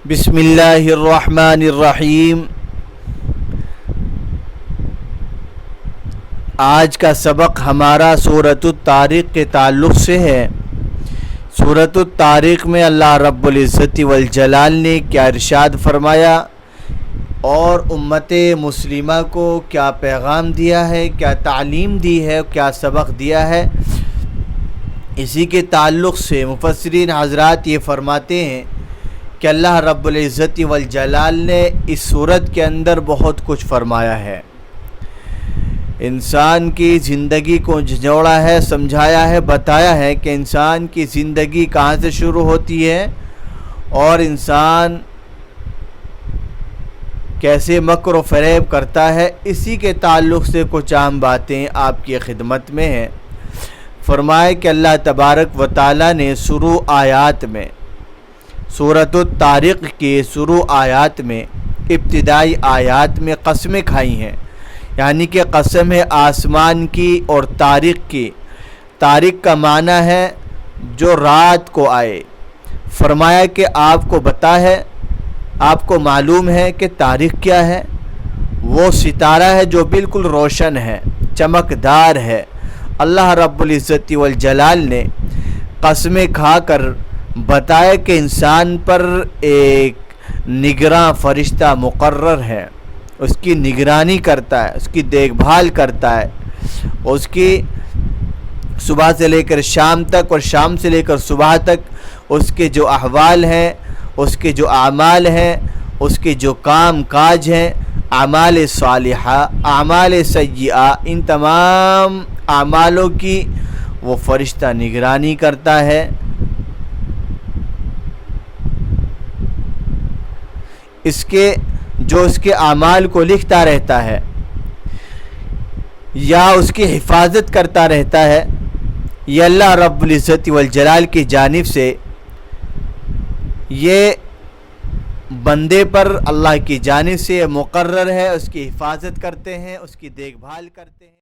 بسم اللہ الرحمن الرحیم۔ آج کا سبق ہمارا سورۃ الطارق کے تعلق سے ہے۔ سورۃ الطارق میں اللہ رب العزت والجلال نے کیا ارشاد فرمایا اور امت مسلمہ کو کیا پیغام دیا ہے، کیا تعلیم دی ہے، کیا سبق دیا ہے، اسی کے تعلق سے مفسرین حضرات یہ فرماتے ہیں کہ اللہ رب العزت والجلال نے اس صورت کے اندر بہت کچھ فرمایا ہے، انسان کی زندگی کو جھنجھوڑا ہے، سمجھایا ہے، بتایا ہے کہ انسان کی زندگی کہاں سے شروع ہوتی ہے اور انسان کیسے مکر و فریب کرتا ہے۔ اسی کے تعلق سے کچھ عام باتیں آپ کی خدمت میں ہیں۔ فرمائے کہ اللہ تبارک و تعالی نے شروع آیات میں سورۃ الطارق کی شروع آیات میں ابتدائی آیات میں قسمیں کھائی ہیں، یعنی کہ قسم ہے آسمان کی اور طارق کی۔ طارق کا معنی ہے جو رات کو آئے۔ فرمایا کہ آپ کو پتہ ہے، آپ کو معلوم ہے کہ طارق کیا ہے؟ وہ ستارہ ہے جو بالکل روشن ہے، چمکدار ہے۔ اللہ رب العزت والجلال نے قسمیں کھا کر بتایا کہ انسان پر ایک نگراں فرشتہ مقرر ہے، اس کی نگرانی کرتا ہے، اس کی دیکھ بھال کرتا ہے، اس کی صبح سے لے کر شام تک اور شام سے لے کر صبح تک اس کے جو احوال ہیں، اس کے جو اعمال ہیں، اس کے جو کام کاج ہیں، اعمال صالحہ، اعمال سیئہ، ان تمام اعمالوں کی وہ فرشتہ نگرانی کرتا ہے۔ اس کے اعمال کو لکھتا رہتا ہے یا اس کی حفاظت کرتا رہتا ہے۔ یہ اللہ رب العزت والجلال کی جانب سے یہ بندے پر اللہ کی جانب سے مقرر ہے، اس کی حفاظت کرتے ہیں، اس کی دیکھ بھال کرتے ہیں۔